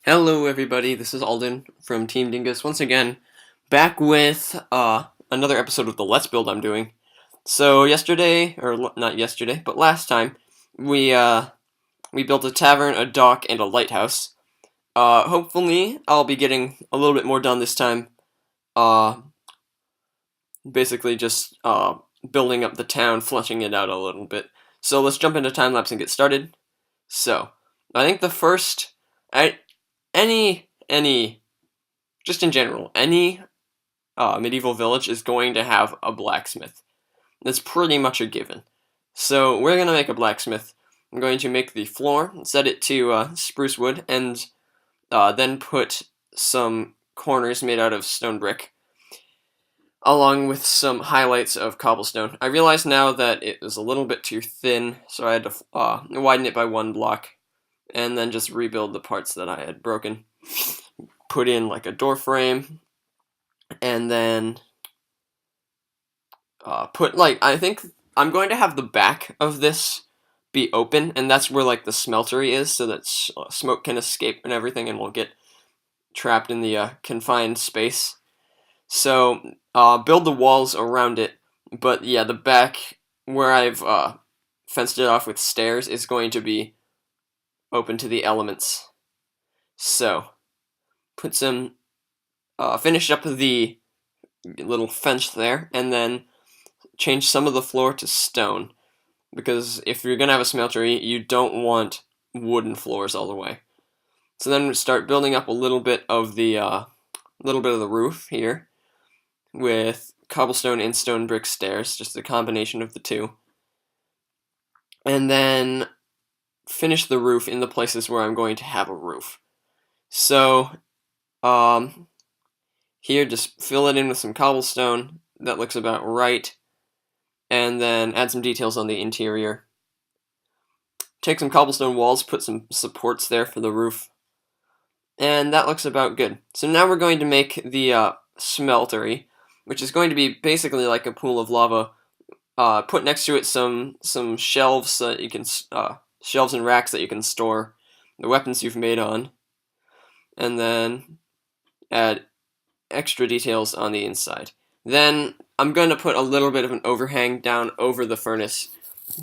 Hello everybody, this is Alden from Team Dingus once again, back with another episode of the Let's Build I'm doing. So yesterday, or not yesterday, but last time, we built a tavern, a dock, and a lighthouse. Hopefully I'll be getting a little bit more done this time. Uh, Basically just building up the town, fleshing it out a little bit. So let's jump into time-lapse and get started. So, I think the first, any just in general, any medieval village is going to have a blacksmith. That's pretty much a given. So we're going to make a blacksmith. I'm going to make the floor, set it to spruce wood, and then put some corners made out of stone brick, along with some highlights of cobblestone. I realize now that it was a little bit too thin, so I had to widen it by 1 block, and then just rebuild the parts that I had broken. Put in like a door frame, and then put like I think I'm going to have the back of this be open, and that's where like the smeltery is, so that smoke can escape and everything, and won't get trapped in the confined space. So build the walls around it, but yeah, the back where I've fenced it off with stairs is going to be open to the elements. So put some finish up the little fence there, and then change some of the floor to stone, because if you're gonna have a smeltery, you don't want wooden floors all the way. So then we start building up a little bit of the roof here with cobblestone and stone brick stairs, just a combination of the two, and then finish the roof in the places where I'm going to have a roof. So here, just fill it in with some cobblestone. That looks about right. And then add some details on the interior. Take some cobblestone walls, put some supports there for the roof. And that looks about good. So now we're going to make the smeltery, which is going to be basically like a pool of lava. Put next to it some shelves that you can shelves and racks that you can store the weapons you've made on, and then add extra details on the inside. Then I'm going to put a little bit of an overhang down over the furnace.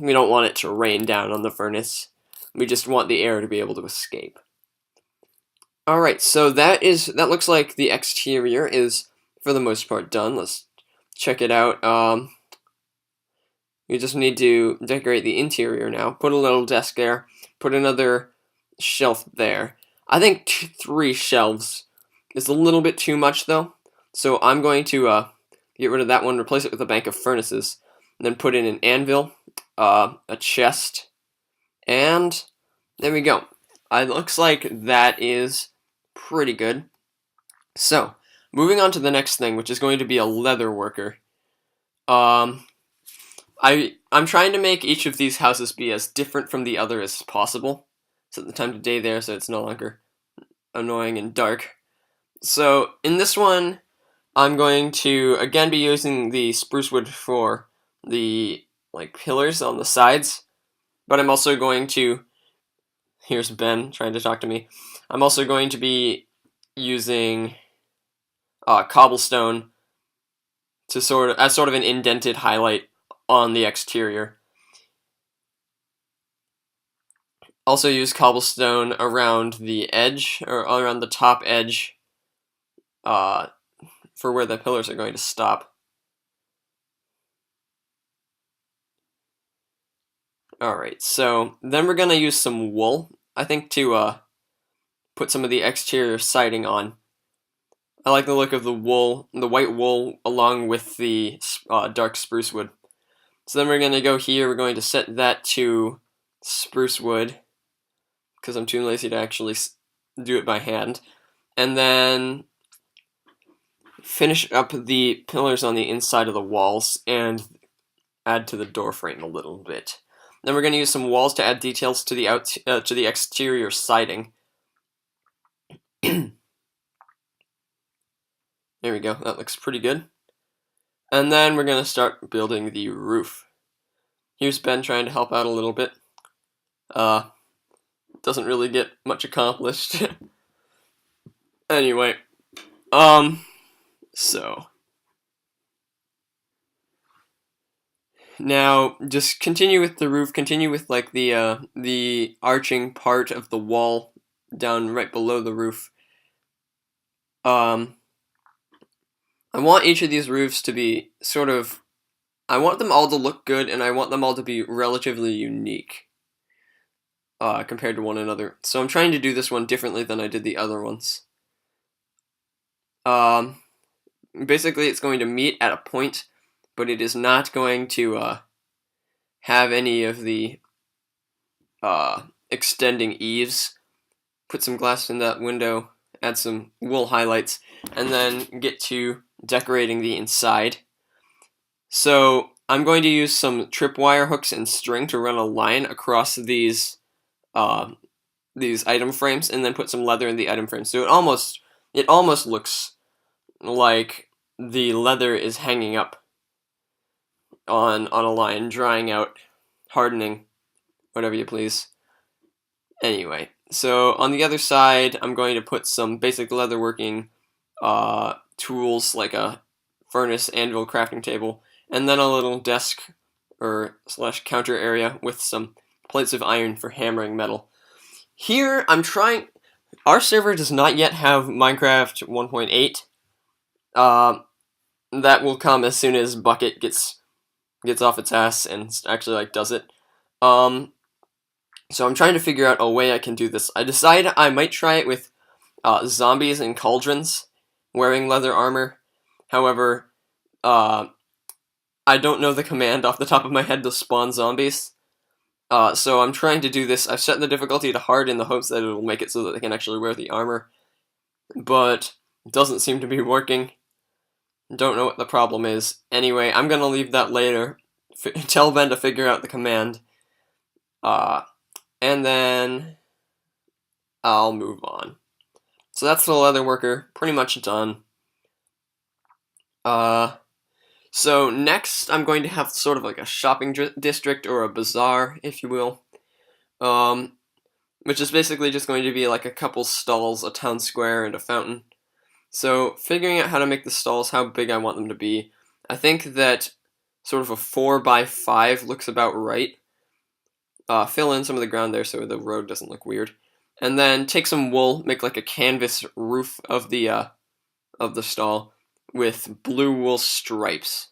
We don't want it to rain down on the furnace. We just want the air to be able to escape. Alright, so that looks like the exterior is, for the most part, done. Let's check it out. We just need to decorate the interior now. Put a little desk there. Put another shelf there. I think 3 shelves is a little bit too much, though. So I'm going to get rid of that one, replace it with a bank of furnaces, and then put in an anvil, a chest, and there we go. It looks like that is pretty good. So, moving on to the next thing, which is going to be a leatherworker. I'm trying to make each of these houses be as different from the other as possible. Set the time to day there so it's no longer annoying and dark. So, in this one, I'm going to again be using the spruce wood for the pillars on the sides, but I'm also going to, here's Ben trying to talk to me. I'm also going to be using cobblestone to as sort of an indented highlight on the exterior. Also use cobblestone around the edge, or around the top edge, for where the pillars are going to stop. Alright, so then we're going to use some wool, I think, to put some of the exterior siding on. I like the look of the wool, the white wool, along with the dark spruce wood. So then we're going to go here, we're going to set that to spruce wood, because I'm too lazy to actually do it by hand. And then finish up the pillars on the inside of the walls, and add to the door frame a little bit. Then we're going to use some walls to add details to the exterior siding. There we go, that looks pretty good. And then we're going to start building the roof. Here's Ben trying to help out a little bit. Doesn't really get much accomplished. Anyway, so now just continue with the roof, continue with like the arching part of the wall down right below the roof. I want each of these roofs to be sort of, I want them all to look good, and I want them all to be relatively unique compared to one another. So I'm trying to do this one differently than I did the other ones. Basically, it's going to meet at a point, but it is not going to have any of the extending eaves. Put some glass in that window, add some wool highlights, and then get to decorating the inside. So I'm going to use some tripwire hooks and string to run a line across these item frames, and then put some leather in the item frames. So it almost looks like the leather is hanging up on a line, drying out, hardening, whatever you please. Anyway, so on the other side, I'm going to put some basic leatherworking tools like a furnace, anvil, crafting table, and then a little desk or / counter area with some plates of iron for hammering metal. Here, I'm trying. Our server does not yet have Minecraft 1.8. That will come as soon as Bucket gets off its ass and actually like does it. So I'm trying to figure out a way I can do this. I decided I might try it with zombies and cauldrons wearing leather armor. However, I don't know the command off the top of my head to spawn zombies. So I'm trying to do this. I've set the difficulty to hard in the hopes that it'll make it so that they can actually wear the armor. But it doesn't seem to be working. Don't know what the problem is. Anyway, I'm going to leave that later. Tell Ben to figure out the command. And then I'll move on. So that's the leatherworker, pretty much done. So next I'm going to have sort of like a shopping district or a bazaar, if you will. Which is basically just going to be like a couple stalls, a town square, and a fountain. So figuring out how to make the stalls, how big I want them to be. I think that sort of a 4x5 looks about right. Fill in some of the ground there so the road doesn't look weird. And then take some wool, make like a canvas roof of the stall with blue wool stripes.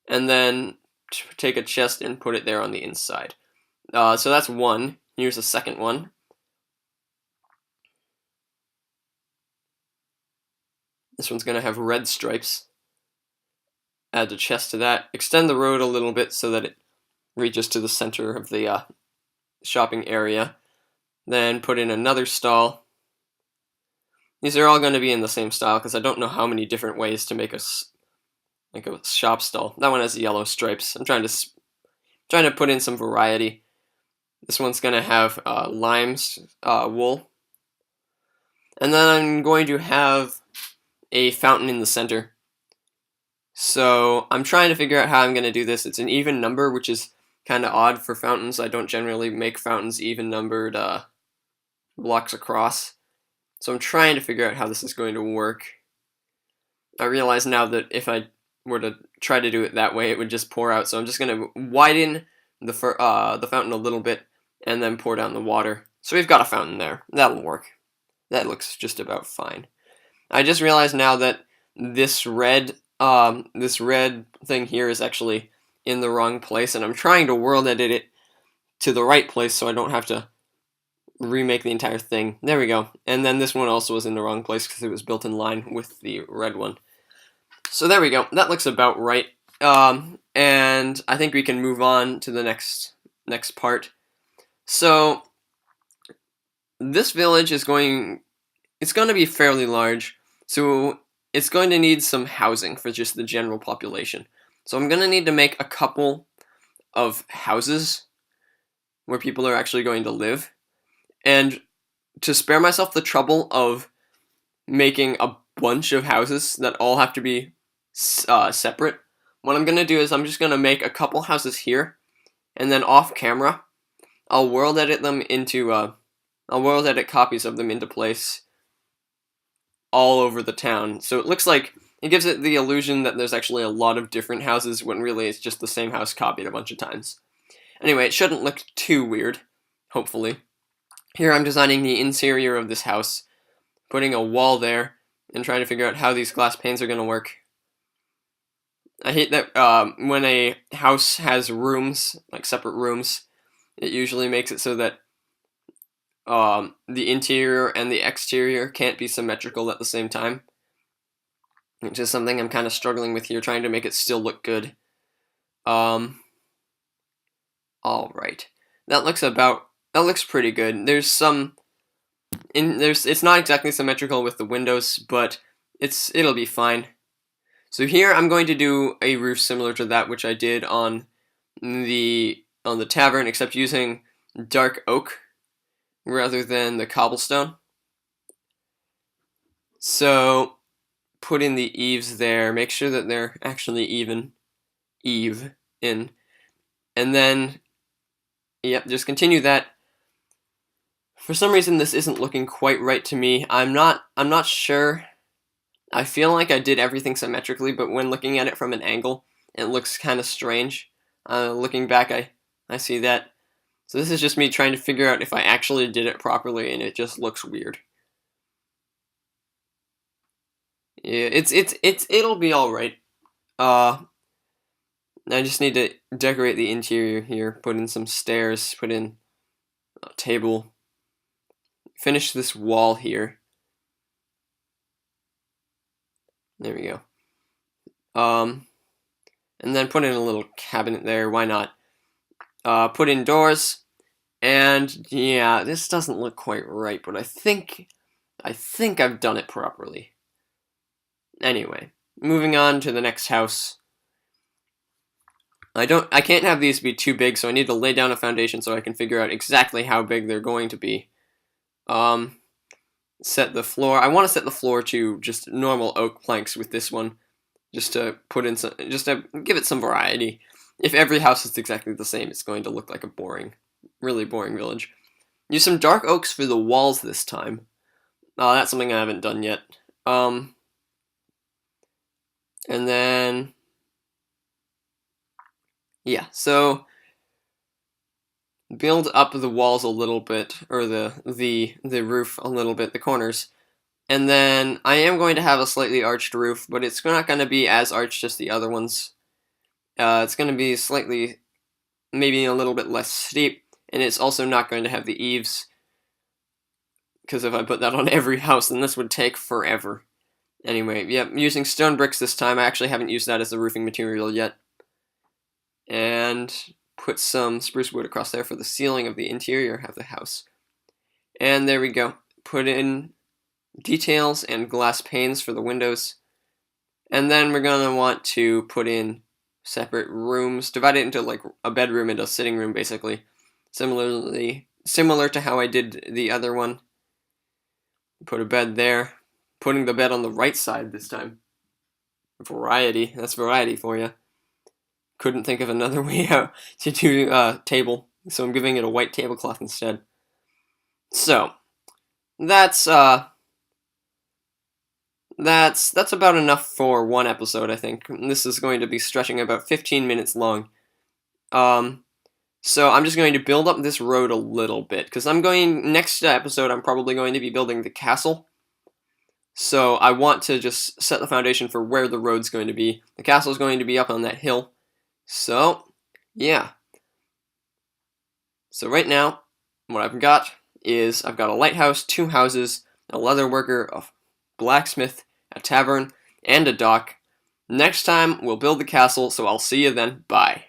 And then take a chest and put it there on the inside. So that's one. Here's a second one. This one's going to have red stripes. Add the chest to that. Extend the road a little bit so that it reaches to the center of the shopping area. Then put in another stall. These are all going to be in the same style because I don't know how many different ways to make a shop stall. That one has yellow stripes. I'm trying to put in some variety. This one's going to have limes wool. And then I'm going to have a fountain in the center. So I'm trying to figure out how I'm going to do this. It's an even number, which is kind of odd for fountains. I don't generally make fountains even numbered blocks across. So I'm trying to figure out how this is going to work. I realize now that if I were to try to do it that way, it would just pour out. So I'm just going to widen the fountain a little bit and then pour down the water. So we've got a fountain there. That'll work. That looks just about fine. I just realized now that this red thing here is actually in the wrong place, and I'm trying to world edit it to the right place so I don't have to remake the entire thing. There we go. And then this one also was in the wrong place because it was built in line with the red one. So there we go. That looks about right. And I think we can move on to the next part. So this village is going to be fairly large, so it's going to need some housing for just the general population. So I'm going to need to make a couple of houses where people are actually going to live. And to spare myself the trouble of making a bunch of houses that all have to be separate, what I'm going to do is I'm just going to make a couple houses here, and then off camera, I'll world edit them into, I'll world edit copies of them into place, all over the town. So it looks like it gives it the illusion that there's actually a lot of different houses when really it's just the same house copied a bunch of times. Anyway, it shouldn't look too weird, hopefully. Here I'm designing the interior of this house, putting a wall there, and trying to figure out how these glass panes are going to work. I hate that when a house has rooms, like separate rooms, it usually makes it so that the interior and the exterior can't be symmetrical at the same time, which is something I'm kind of struggling with here, trying to make it still look good. Alright. That looks pretty good. It's not exactly symmetrical with the windows, but it'll be fine. So here I'm going to do a roof similar to that which I did on the tavern, except using dark oak rather than the cobblestone. So put in the eaves there, make sure that they're actually even in, and then yep, just continue that. For some reason this isn't looking quite right to me. I'm not sure. I feel like I did everything symmetrically, but when looking at it from an angle, it looks kind of strange. Looking back, I see that. So this is just me trying to figure out if I actually did it properly, and it just looks weird. Yeah, it'll be all right. I just need to decorate the interior here. Put in some stairs. Put in a table. Finish this wall here. There we go. And then put in a little cabinet there. Why not? Put in doors. And yeah, this doesn't look quite right, but I think I've done it properly. Anyway, moving on to the next house. I can't have these be too big, so I need to lay down a foundation so I can figure out exactly how big they're going to be. Set the floor. I want to set the floor to just normal oak planks with this one, just to give it some variety. If every house is exactly the same, it's going to look like a really boring village. Use some dark oaks for the walls this time. That's something I haven't done yet. And then yeah, so build up the walls a little bit, or the roof a little bit, the corners. And then I am going to have a slightly arched roof, but it's not going to be as arched as the other ones. It's going to be slightly, maybe a little bit less steep, and it's also not going to have the eaves, because if I put that on every house, then this would take forever. Anyway, yeah, I'm using stone bricks this time. I actually haven't used that as a roofing material yet. And put some spruce wood across there for the ceiling of the interior of the house. And there we go. Put in details and glass panes for the windows. And then we're going to want to put in separate rooms, divide it into like a bedroom and a sitting room basically. Similar to how I did the other one. Put a bed there. Putting the bed on the right side this time. Variety. That's variety for you. Couldn't think of another way how to do a table, so I'm giving it a white tablecloth instead. So that's about enough for one episode, I think. This is going to be stretching about 15 minutes long. So I'm just going to build up this road a little bit, because next episode I'm probably going to be building the castle. So I want to just set the foundation for where the road's going to be. The castle is going to be up on that hill. So, yeah. So right now, what I've got is I've got a lighthouse, 2 houses, a leatherworker, a blacksmith, a tavern, and a dock. Next time, we'll build the castle, so I'll see you then. Bye.